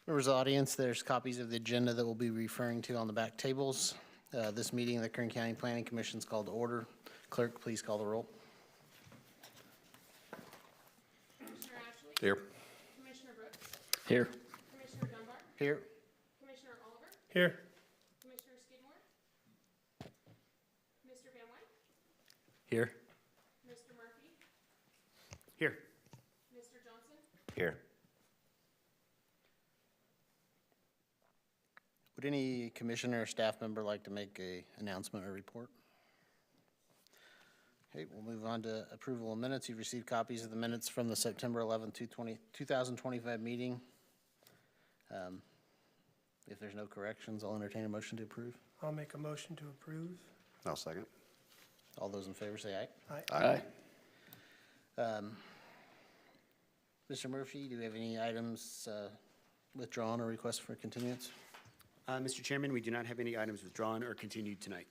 Members of the audience, there's copies of the agenda that we'll be referring to on the back tables. This meeting of the Kern County Planning Commission is called to order. Clerk, please call the roll. Commissioner Ashley? Here. Commissioner Brooks? Here. Commissioner Dunbar? Here. Commissioner Oliver? Here. Commissioner Skidmore? Mr. Van Wyk? Here. Mr. Murphy? Here. Mr. Here. Would any commissioner or staff member like to make a announcement or report? Okay, we'll move on to approval of minutes. You've received copies of the minutes from the September 11, 2025 meeting. If there's no corrections, I'll entertain a motion to approve. I'll make a motion to approve. I'll second. All those in favor say aye. Aye. Mr. Murphy, do we have any items withdrawn or requests for continuance? Mr. Chairman, we do not have any items withdrawn or continued tonight.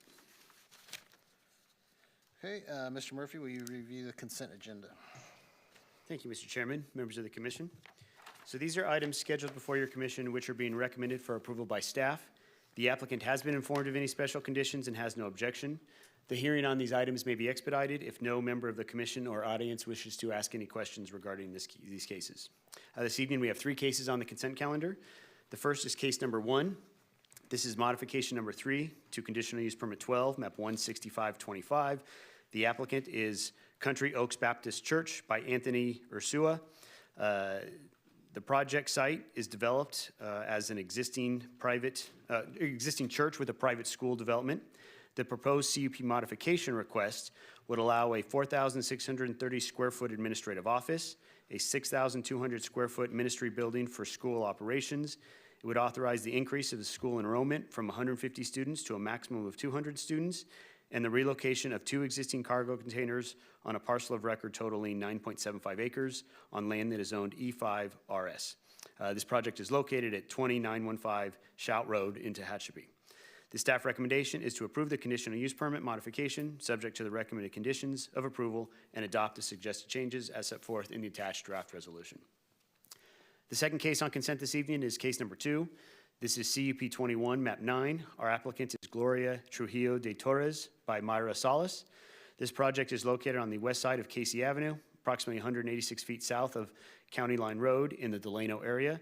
Okay, Mr. Murphy, will you review the consent agenda? Thank you, Mr. Chairman, members of the commission. So these are items scheduled before your commission which are being recommended for approval by staff. The applicant has been informed of any special conditions and has no objection. The hearing on these items may be expedited if no member of the commission or audience wishes to ask any questions regarding these cases. This evening we have 3 cases on the consent calendar. The first is case number 1. This is modification number 3 to conditional use permit 12, map 16525. The applicant is Country Oaks Baptist Church by Anthony Ursua. The project site is developed as an existing church with a private school development. The proposed CUP modification request would allow a 4,630 square foot administrative office, a 6,200 square foot ministry building for school operations. It would authorize the increase of the school enrollment from 150 students to a maximum of 200 students, and the relocation of 2 existing cargo containers on a parcel of record totaling 9.75 acres on land that is owned E5 RS. This project is located at 20915 Shout Road in Tehachapi. The staff recommendation is to approve the conditional use permit modification subject to the recommended conditions of approval and adopt the suggested changes as set forth in the attached draft resolution. The second case on consent this evening is case number 2. This is CUP 21, map 9. Our applicant is Gloria Trujillo de Torres by Myra Salas. This project is located on the west side of Casey Avenue, approximately 186 feet south of County Line Road in the Delano area.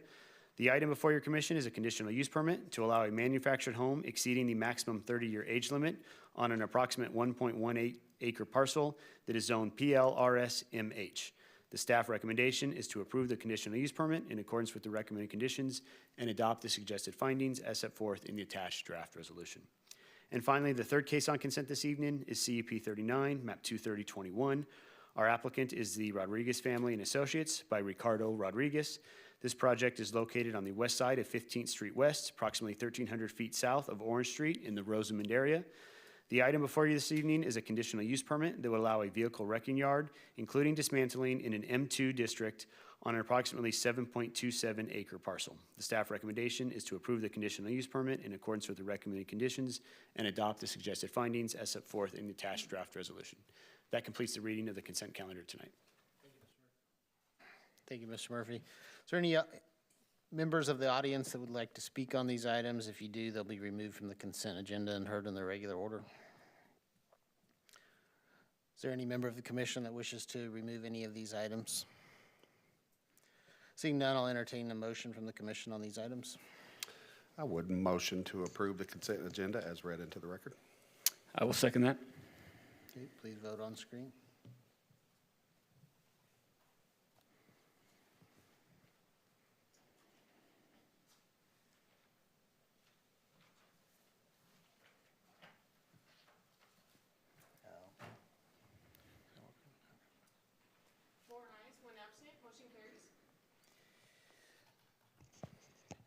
The item before your commission is a conditional use permit to allow a manufactured home exceeding the maximum 30-year age limit on an approximate 1.18 acre parcel that is zoned PLRS-MH. The staff recommendation is to approve the conditional use permit in accordance with the recommended conditions and adopt the suggested findings as set forth in the attached draft resolution. And finally, the third case on consent this evening is CUP 39, map 23021. Our applicant is the Rodriguez Family and Associates by Ricardo Rodriguez. This project is located on the west side of 15th Street West, approximately 1,300 feet south of Orange Street in the Rosamond area. The item before you this evening is a conditional use permit that would allow a vehicle wrecking yard, including dismantling in an M2 district on an approximately 7.27 acre parcel. The staff recommendation is to approve the conditional use permit in accordance with the recommended conditions and adopt the suggested findings as set forth in the attached draft resolution. That completes the reading of the consent calendar tonight. Thank you, Mr. Murphy. Is there any members of the audience that would like to speak on these items? If you do, they'll be removed from the consent agenda and heard in the regular order. Is there any member of the commission that wishes to remove any of these items? Seeing none, I'll entertain a motion from the commission on these items. I would motion to approve the consent agenda as read into the record. I will second that. Okay, please vote on screen.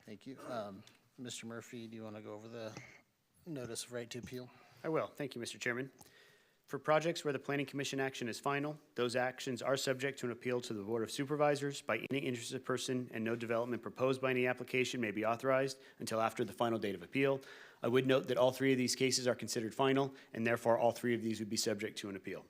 Thank you. Mr. Murphy, do you want to go over the notice of right to appeal? I will. Thank you, Mr. Chairman. For projects where the Planning Commission action is final, those actions are subject to an appeal to the Board of Supervisors by any interested person, and no development proposed by any application may be authorized until after the final date of appeal. I would note that all 3 of these cases are considered final, and therefore all 3 of these would be subject to an appeal.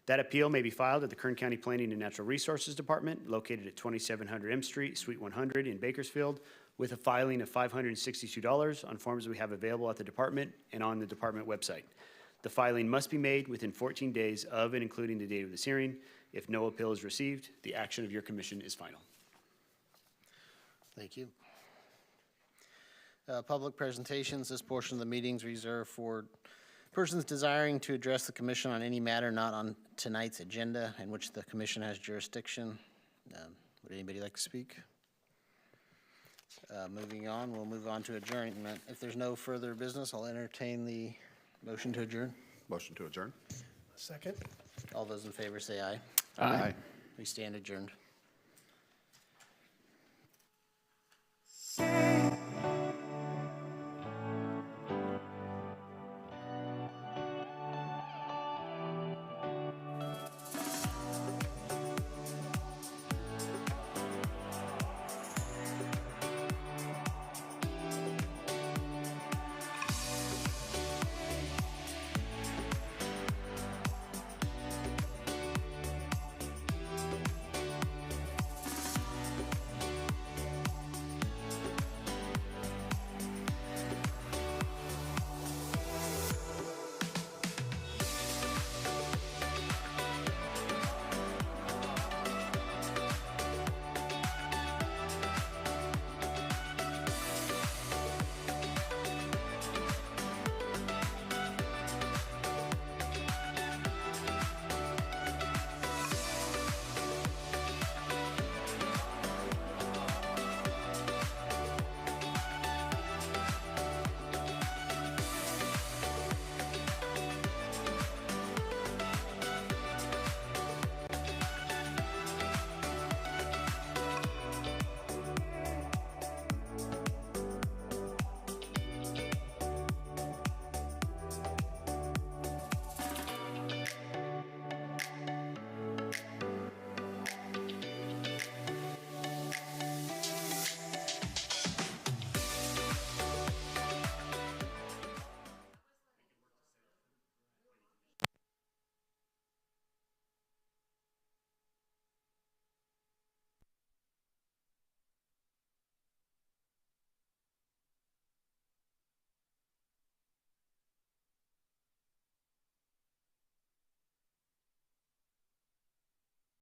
That appeal may be filed at the Kern County Planning and Natural Resources Department, located at 2700 M Street, Suite 100 in Bakersfield, with a filing of $562 on forms we have available at the department and on the department website. The filing must be made within 14 days of and including the date of this hearing. If no appeal is received, the action of your commission is final. Thank you. Public presentations. This portion of the meeting is reserved for persons desiring to address the commission on any matter not on tonight's agenda in which the commission has jurisdiction. Would anybody like to speak? Moving on, we'll move on to adjournment. If there's no further business, I'll entertain the motion to adjourn. Motion to adjourn? Second? All those in favor say aye. Aye. We stand adjourned.